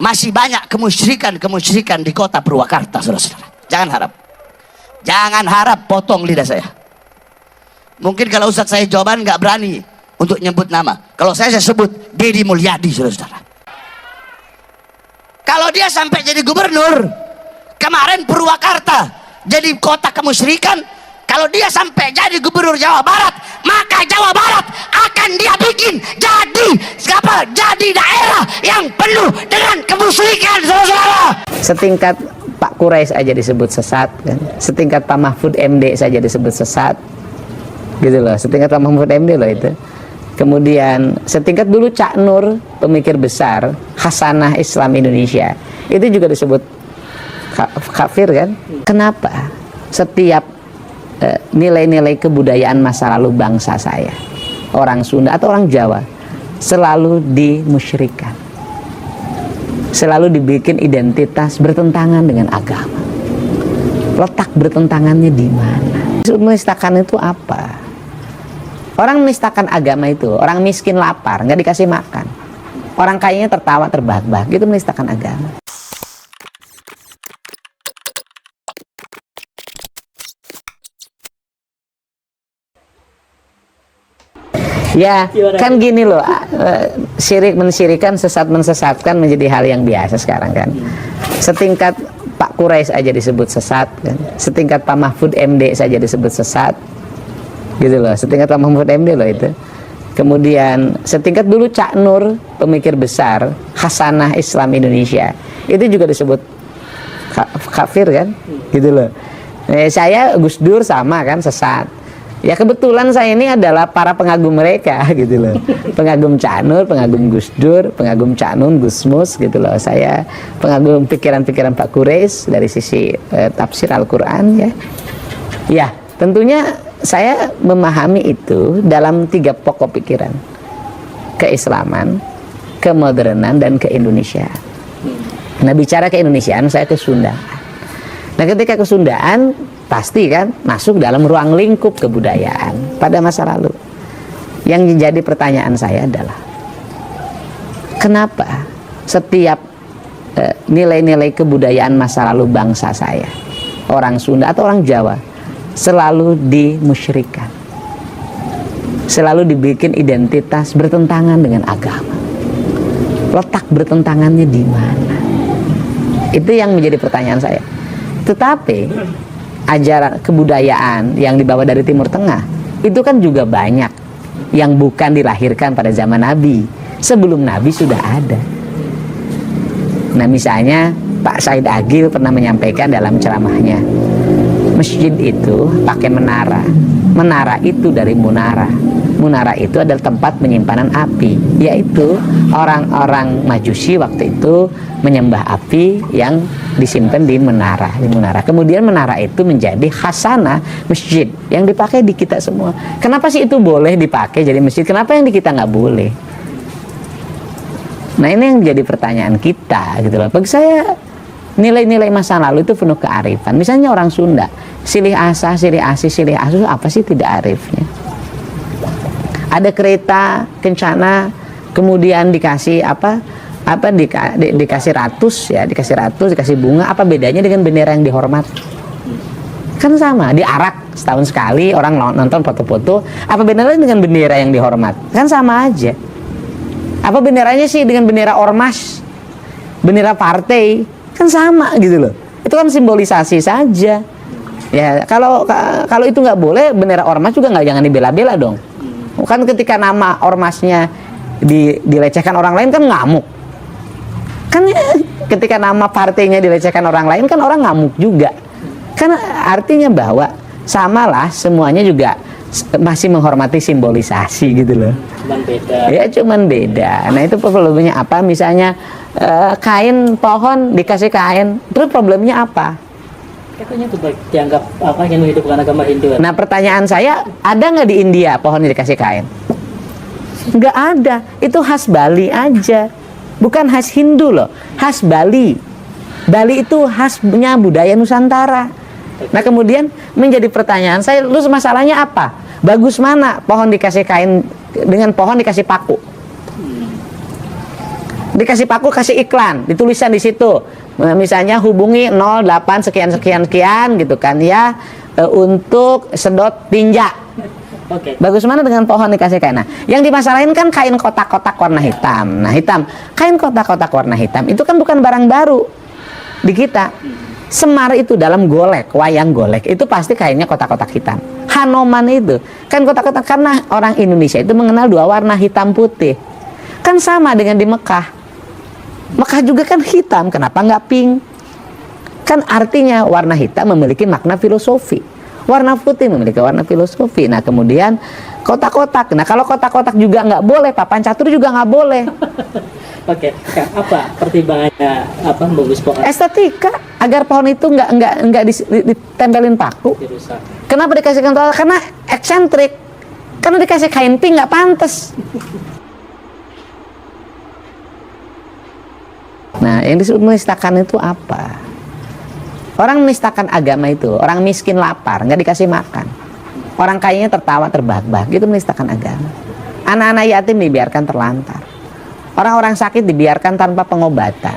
masih banyak kemusyrikan di kota Purwakarta, saudara-saudara. Jangan harap potong lidah saya. Mungkin kalau Ustadz saya jawaban nggak berani untuk nyebut nama. Kalau saya sebut Deddy Mulyadi, saudara-saudara. Kalau dia sampai jadi gubernur, kemarin Purwakarta jadi kota kemusyrikan. Kalau dia sampai jadi gubernur Jawa Barat, maka Jawa Barat akan dia bikin jadi daerah yang penuh dengan kemusyrikan, saudara-saudara. Setingkat Pak Quraisy aja disebut sesat, kan? Setingkat Pak Mahfud MD saja disebut sesat, gitu loh. Setingkat Pak Mahfud MD loh itu. Kemudian setingkat dulu Cak Nur, pemikir besar Hasanah Islam Indonesia, itu juga disebut kafir, kan? Kenapa setiap nilai-nilai kebudayaan masa lalu bangsa saya, orang Sunda atau orang Jawa, selalu dimusyrikan, selalu dibikin identitas bertentangan dengan agama? Letak bertentangannya di mana? Menistakan itu apa? Orang menistakan agama itu, orang miskin lapar, nggak dikasih makan, orang kayanya tertawa terbahak-bahak, itu menistakan agama. Ya, kan gini loh, syirik mensyirikan, sesat mensesatkan menjadi hal yang biasa sekarang, kan. Setingkat Pak Quraisy aja disebut sesat, kan. Setingkat Pak Mahfud MD saja disebut sesat, gitu loh. Setingkat Pak Mahfud MD loh itu. Kemudian setingkat dulu Cak Nur, pemikir besar Hasanah Islam Indonesia, itu juga disebut kafir, kan, gitu loh. Saya Gus Dur sama, kan, sesat. Ya kebetulan saya ini adalah para pengagum mereka, gitu loh. Pengagum Cak Nur, pengagum Gus Dur, pengagum Cak Nun, Gus Mus, gitu loh. Saya pengagum pikiran-pikiran Pak Quraisy dari sisi tafsir Al-Quran, ya. Ya, tentunya saya memahami itu dalam 3 pokok pikiran: keislaman, kemodernan, dan keindonesiaan. Nah, bicara keindonesiaan, saya ke Sunda. Nah, ketika ke Sundaan, pasti kan masuk dalam ruang lingkup kebudayaan pada masa lalu. Yang menjadi pertanyaan saya adalah, kenapa setiap nilai-nilai kebudayaan masa lalu bangsa saya, orang Sunda atau orang Jawa, selalu dimusyrikan, selalu dibikin identitas bertentangan dengan agama? Letak bertentangannya di mana? Itu yang menjadi pertanyaan saya. Tetapi ajaran kebudayaan yang dibawa dari Timur Tengah itu kan juga banyak yang bukan dilahirkan pada zaman Nabi. Sebelum Nabi sudah ada. Nah, misalnya Pak Said Agil pernah menyampaikan dalam ceramahnya, masjid itu pakai menara. Menara itu dari munara. Munara itu adalah tempat penyimpanan api, yaitu orang-orang Majusi waktu itu menyembah api yang disimpan di menara, Kemudian menara itu menjadi khasanah masjid yang dipakai di kita semua. Kenapa sih itu boleh dipakai jadi masjid? Kenapa yang di kita nggak boleh? Nah, ini yang menjadi pertanyaan kita, gitu loh. Bagi saya, nilai-nilai masa lalu itu penuh kearifan. Misalnya orang Sunda, silih asah, silih asih, silih asuh, apa sih tidak arifnya? Ada kereta kencana, kemudian dikasih dikasih ratus, ya, dikasih bunga. Apa bedanya dengan bendera yang dihormat? Kan sama, diarak setahun sekali, orang nonton foto-foto. Apa bedanya dengan bendera yang dihormat? Kan sama aja. Apa benderanya sih dengan bendera ormas, bendera partai? Kan sama, gitu loh. Itu kan simbolisasi saja. Ya, kalau itu nggak boleh, bendera ormas juga jangan dibela-bela dong. Kan ketika nama ormasnya dilecehkan orang lain kan ngamuk. Kan ketika nama partainya dilecehkan orang lain kan orang ngamuk juga. Kan artinya bahwa samalah semuanya juga masih menghormati simbolisasi, gitu loh. Cuman beda. Ya, cuman beda. Nah, itu problemnya apa? Misalnya kain pohon dikasih kain, terus problemnya apa? Katanya itu dianggap apa yang menghidupkan agama Hindu. Nah, pertanyaan saya, ada nggak di India pohonnya dikasih kain? Nggak ada. Itu khas Bali aja, bukan khas Hindu loh, khas Bali. Bali itu khasnya budaya Nusantara. Nah, kemudian menjadi pertanyaan saya, lu masalahnya apa? Bagus mana pohon dikasih kain dengan pohon dikasih paku? Dikasih paku, kasih iklan, ditulisan di situ. Misalnya hubungi 08 sekian sekian sekian gitu kan ya, untuk sedot tinja. Oke. Bagus mana dengan pohon dikasih kain. Nah, yang dimasalahin kan kain kotak-kotak warna hitam. Nah, hitam. Kain kotak-kotak warna hitam itu kan bukan barang baru di kita. Semar itu dalam golek, wayang golek itu pasti kainnya kotak-kotak hitam. Hanoman itu kan kotak-kotak, karena orang Indonesia itu mengenal dua warna hitam putih. Kan sama dengan di Mekah. Mekah juga kan hitam, kenapa nggak pink? Kan artinya warna hitam memiliki makna filosofi, warna putih memiliki warna filosofi. Nah kemudian kotak-kotak, nah kalau kotak-kotak juga nggak boleh, papan catur juga nggak boleh. Oke, Kak, apa pertimbangannya apa membungkus pohon Estetika, agar pohon itu nggak ditempelin paku. dirusak? Kenapa dikasih kotak? Karena eksentrik, karena dikasih kain pink nggak pantas. Nah, yang disebut menistakan itu apa? Orang menistakan agama itu, orang miskin lapar, nggak dikasih makan. Orang kayanya tertawa terbahak-bahak, itu menistakan agama. Anak-anak yatim dibiarkan terlantar. Orang-orang sakit dibiarkan tanpa pengobatan.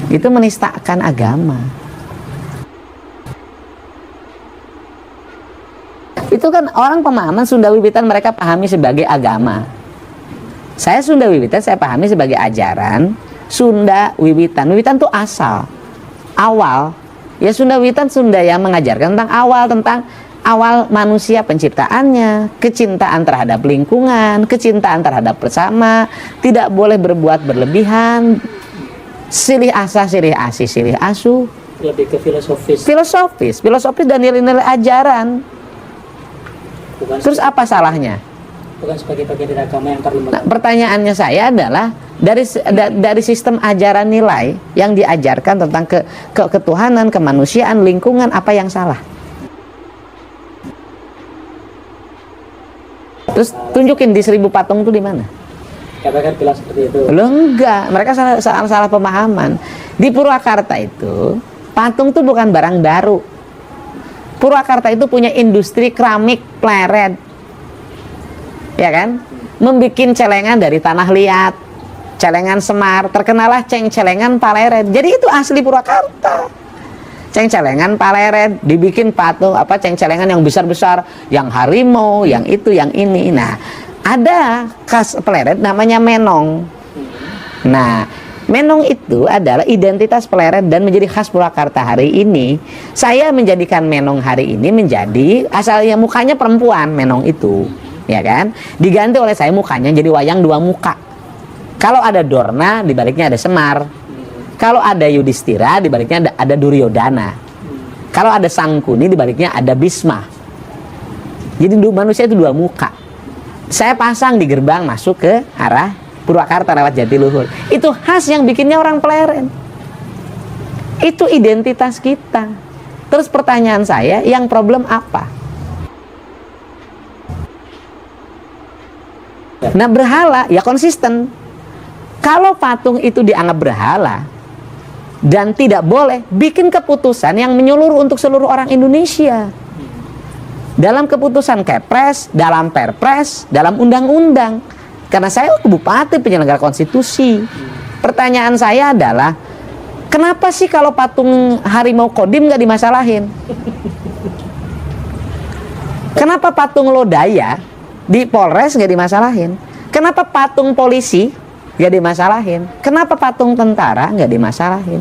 Itu menistakan agama. Itu kan orang pemahaman Sunda Wiwitan mereka pahami sebagai agama. Saya Sunda Wiwitan saya pahami sebagai ajaran Sunda Wiwitan. Wiwitan itu asal, awal. Ya Sunda Wiwitan Sunda yang mengajarkan tentang awal manusia penciptaannya, kecintaan terhadap lingkungan, kecintaan terhadap bersama, tidak boleh berbuat berlebihan, silih asa, silih asih, silih asuh. Lebih ke filosofis. Filosofis dan nilai-nilai ajaran. Bukan Terus apa salahnya? bukan sebagai bagian dari agama yang perlu Nah, pertanyaannya saya adalah dari sistem ajaran nilai yang diajarkan tentang ketuhanan, kemanusiaan, lingkungan, apa yang salah? Terus tunjukin di 1000 patung itu di mana? katakan bilang seperti itu. Loh enggak, mereka salah pemahaman. Di Purwakarta itu patung itu bukan barang baru. Purwakarta itu punya industri keramik pleret, ya kan? Membikin celengan dari tanah liat, celengan semar, terkenalah celengan paleret. Jadi itu asli Purwakarta. Celengan paleret, dibikin patung apa celengan yang besar-besar, yang harimau, yang itu, yang ini. Nah, ada khas pleret namanya menong. Nah, menong itu adalah identitas pleret dan menjadi khas Purwakarta hari ini. Saya menjadikan menong hari ini menjadi asalnya mukanya perempuan, menong itu, ya kan? Diganti oleh saya mukanya jadi wayang dua muka. Kalau ada Dorna, di baliknya ada Semar. Kalau ada Yudhistira, di baliknya ada Duryodhana. Kalau ada Sangkuni, di baliknya ada Bisma. Jadi manusia itu dua muka. Saya pasang di gerbang masuk ke arah Purwakarta lewat Jatiluhur. Itu khas yang bikinnya orang Pleret. Itu identitas kita. Terus pertanyaan saya, yang problem apa? Nah, berhala ya konsisten. Kalau patung itu dianggap berhala dan tidak boleh, bikin keputusan yang menyeluruh untuk seluruh orang Indonesia. Dalam keputusan Kepres, dalam Perpres, dalam undang-undang. Karena saya bupati penyelenggara konstitusi. Pertanyaan saya adalah, kenapa sih kalau patung harimau Kodim nggak dimasalahin? Kenapa patung Lodaya di Polres nggak dimasalahin? Kenapa patung polisi nggak dimasalahin? Kenapa patung tentara nggak dimasalahin?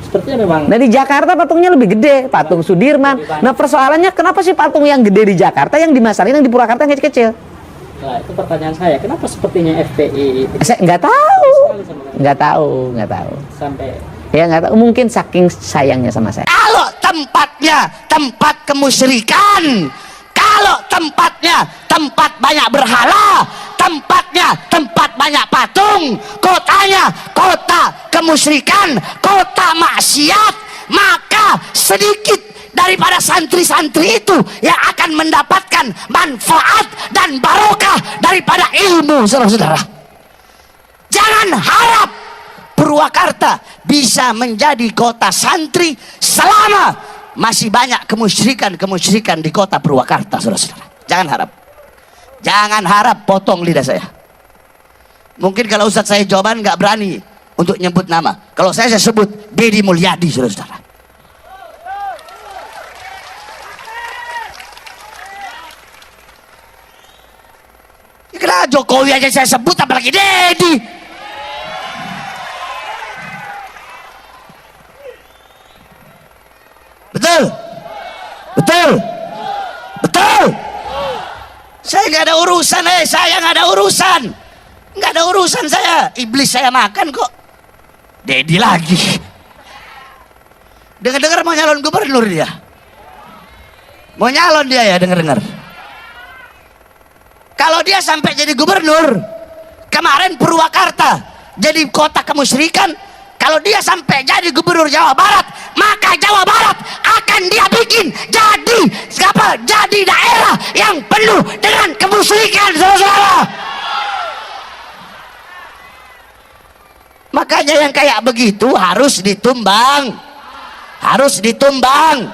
Sepertinya memang. Nah di Jakarta patungnya lebih gede, patung Sudirman. Nah persoalannya kenapa sih patung yang gede di Jakarta yang dimasalahin, yang di Purwakarta yang kecil-kecil? Nah, itu pertanyaan saya. Kenapa sepertinya FPI Saya nggak tahu, nggak tahu. sampai Ya nggak tahu, mungkin saking sayangnya sama saya. Kalau tempatnya tempat kemusyrikan, kalau tempatnya tempat banyak berhala, tempatnya tempat banyak patung, kotanya kota kemusyrikan, kota maksiat, maka sedikit daripada santri-santri itu yang akan mendapatkan manfaat dan barokah daripada ilmu, saudara-saudara. Jangan harap Purwakarta bisa menjadi kota santri selama masih banyak kemusyrikan di kota Purwakarta, saudara-saudara. Jangan harap. Jangan harap, potong lidah saya. Mungkin kalau Ustadz saya jawaban nggak berani untuk nyebut nama. Kalau saya sebut Deddy Mulyadi, saudara-saudara. Kenapa Jokowi aja saya sebut, apalagi Deddy? Betul? Betul? Betul? Saya nggak ada urusan, saya nggak ada urusan. Nggak ada urusan saya. Iblis saya makan kok. Deddy lagi. Dengar-dengar mau nyalon gubernur dia. Mau nyalon dia ya, dengar-dengar. Kalau dia sampai jadi gubernur, kemarin Purwakarta jadi kota kemusyrikan. Kalau dia sampai jadi gubernur Jawa Barat, maka Jawa Barat akan dia bikin jadi apa? Jadi daerah yang penuh dengan kemusyrikan, saudara. Makanya yang kayak begitu harus ditumbang. Harus ditumbang.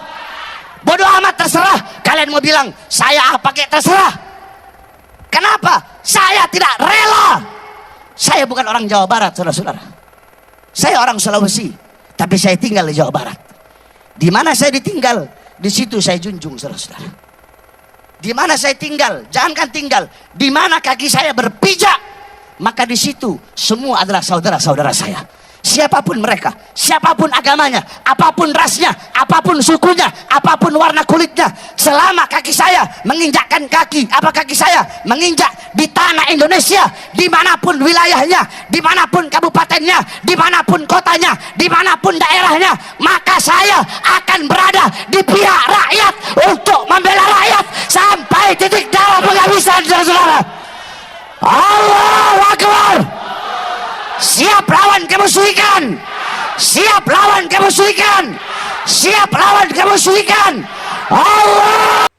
Bodoh amat, terserah. Kalian mau bilang saya pakai, terserah. Kenapa? Saya tidak rela. Saya bukan orang Jawa Barat, saudara-saudara. Saya orang Sulawesi, tapi saya tinggal di Jawa Barat. Di mana saya ditinggal, di situ saya junjung, saudara-saudara. Di mana saya tinggal, jangankan tinggal, di mana kaki saya berpijak, maka di situ semua adalah saudara-saudara saya. Siapapun mereka, siapapun agamanya, apapun rasnya, apapun sukunya, apapun warna kulitnya, selama kaki saya menginjakkan kaki, kaki saya menginjak di tanah Indonesia, dimanapun wilayahnya, dimanapun kabupatennya, dimanapun kotanya, dimanapun daerahnya, maka saya akan berada di pihak rakyat untuk membela rakyat sampai titik darah penghabisan, saudara-saudara. Allahu Akbar. Siap lawan kemusyrikan. Siap lawan kemusyrikan. Siap lawan kemusyrikan. Allah.